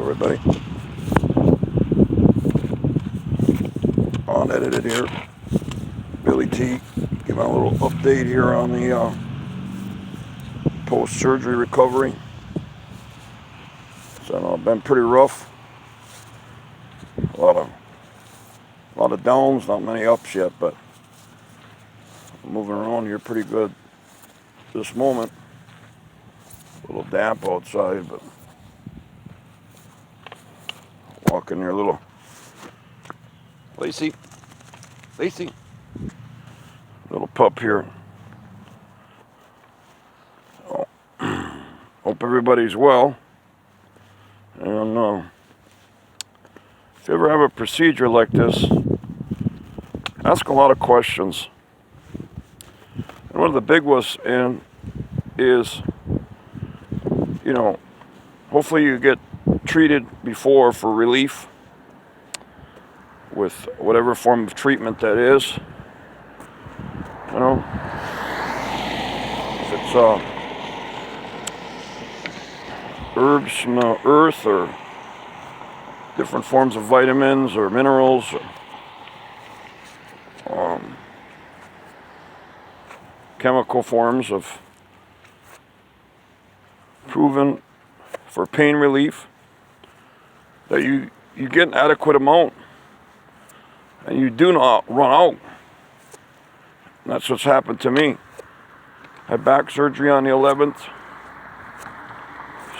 everybody. Unedited here. Billy T. Give a little update here on the post-surgery recovery. So been pretty rough. A lot of downs, not many ups yet, but moving around here pretty good this moment. A little damp outside, but walking here, little Lacey, little pup here. Oh. Hope everybody's well. And if you ever have a procedure like this, ask a lot of questions. And one of the big ones is, hopefully you get treated before for relief with whatever form of treatment that is. If it's herbs from the earth or different forms of vitamins or minerals, or chemical forms of proven for pain relief, that you get an adequate amount and you do not run out. And that's what's happened to me. Had back surgery on the 11th.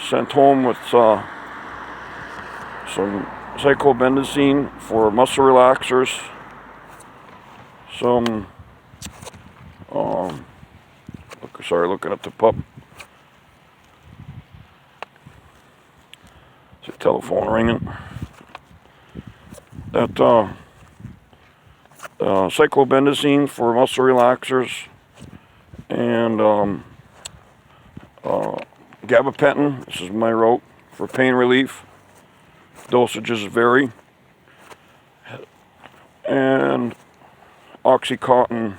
Sent home with some cyclobendazine for muscle relaxers. Some, looking at the pup. It's a telephone ringing. That cyclobendazine for muscle relaxers and gabapentin. This is my route for pain relief. Dosages vary. And Oxycontin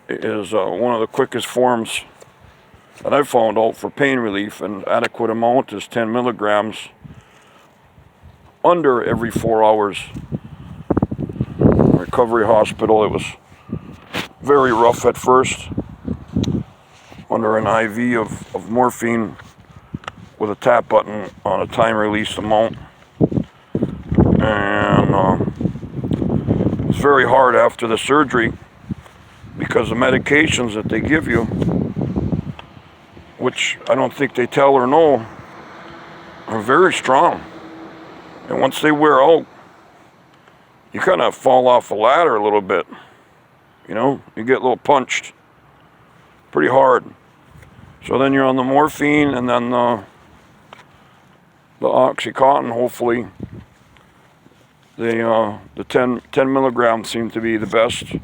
is one of the quickest forms that I've found out for pain relief, and adequate amount is 10 milligrams under every 4 hours. Recovery hospital, it was very rough at first, under an IV of morphine with a tap button on a time release amount. And it's very hard after the surgery because the medications that they give you, which I don't think they tell or know, are very strong. And once they wear out, you kind of fall off a ladder a little bit. You get a little punched pretty hard. So then you're on the morphine, and then the Oxycontin, hopefully. The 10 milligrams seem to be the best.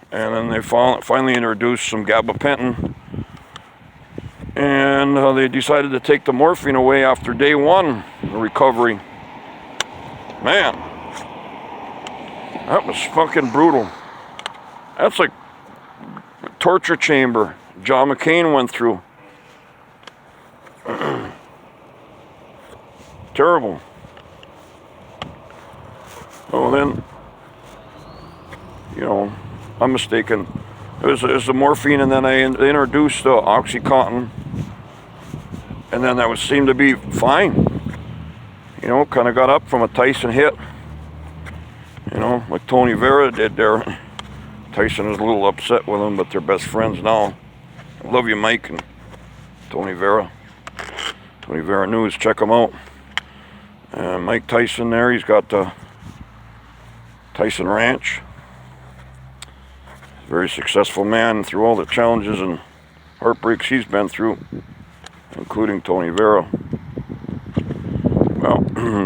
And then they finally introduced some gabapentin. And they decided to take the morphine away after day 1 of recovery. Man, that was fucking brutal. That's like a torture chamber John McCain went through. Terrible. Oh, then, I'm mistaken. It was the morphine, and then they introduced the Oxycontin, and then that seemed to be fine. Kind of got up from a Tyson hit. Like Tony Vera did there. Tyson is a little upset with him, but they're best friends now. I love you, Mike and Tony Vera. Tony Vera News, check him out. And Mike Tyson there, he's got the Tyson Ranch. Very successful man through all the challenges and heartbreaks he's been through, including Tony Vera. Well,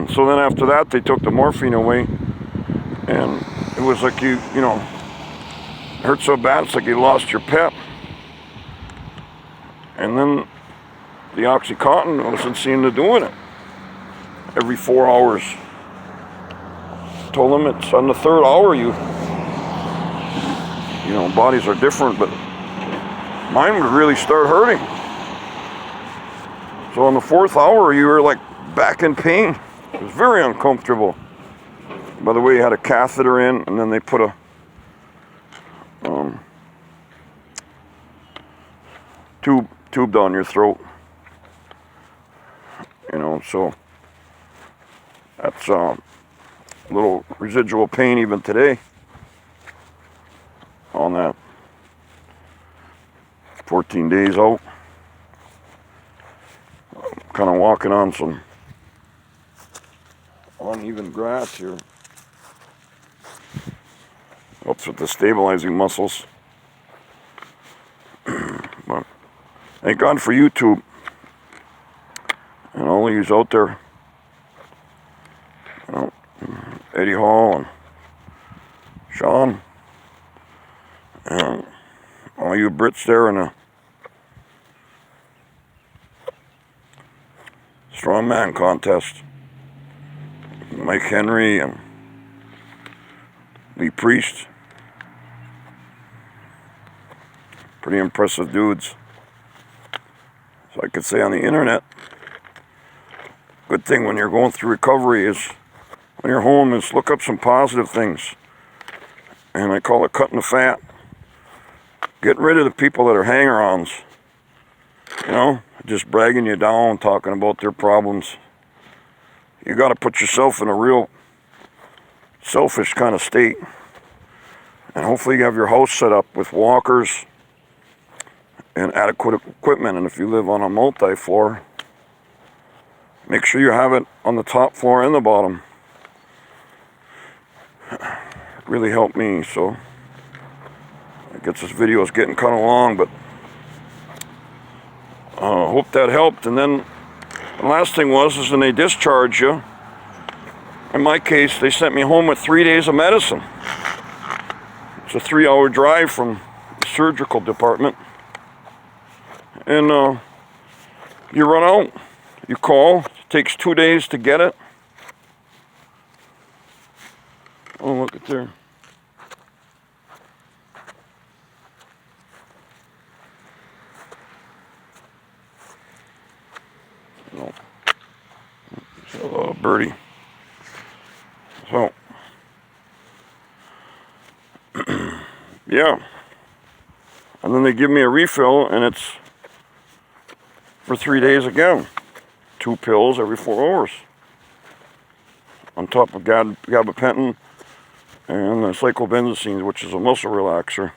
so then after that, they took the morphine away, and it was like it hurt so bad, it's like you lost your pep. And then the Oxycontin wasn't seen to doing it. Every 4 hours. Told them it's on the 3rd hour bodies are different, but mine would really start hurting. So in the 4th hour, you were like back in pain. It was very uncomfortable. By the way, you had a catheter in, and then they put a tube down your throat. You know, so that's a little residual pain even today on that. 14 days out. I'm kind of walking on some uneven grass here. Helps with the stabilizing muscles. But thank God for YouTube and all of yous out there. You know, Eddie Hall and Sean and all you Brits there in the strongman contest. Mike Henry and Lee Priest. Pretty impressive dudes. So I could say on the internet, good thing when you're going through recovery is, when you're home, is look up some positive things. And I call it cutting the fat. Getting rid of the people that are hang-arounds. You know, just bragging you down, talking about their problems. You got to put yourself in a real selfish kind of state. And hopefully you have your house set up with walkers and adequate equipment. And if you live on a multi-floor, make sure you have it on the top floor and the bottom. It really helped me. So I guess this video is getting kind of long, but I hope that helped. And then the last thing is when they discharge you, in my case, they sent me home with 3 days of medicine. It's a 3-hour drive from the surgical department. And you run out, you call, it takes 2 days to get it. Oh, look at there. No. It's a little birdie. So, yeah. And then they give me a refill, and it's for 3 days again. 2 pills every 4 hours. On top of gabapentin and cyclobenzosine, which is a muscle relaxer.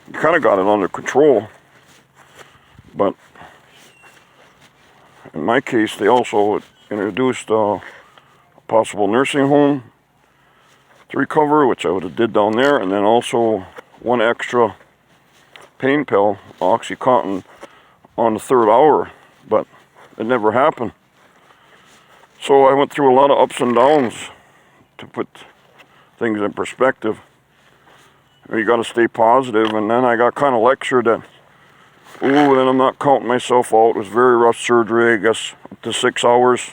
You kind of got it under control. But in my case, they also introduced a possible nursing home to recover, which I would have did down there, and then also 1 extra pain pill, OxyContin, on the 3rd hour, but it never happened. So I went through a lot of ups and downs to put things in perspective. You got to stay positive, and then I got kind of lectured that, ooh, then I'm not counting myself out. It was very rough surgery, I guess, up to 6 hours.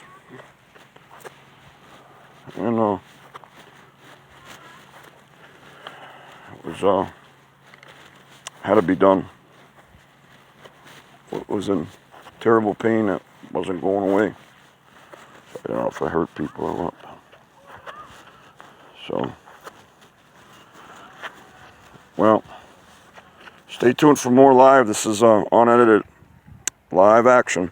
And it was had to be done. It was in terrible pain that wasn't going away. I don't know if I hurt people or what. So, well, stay tuned for more live. This is unedited live action.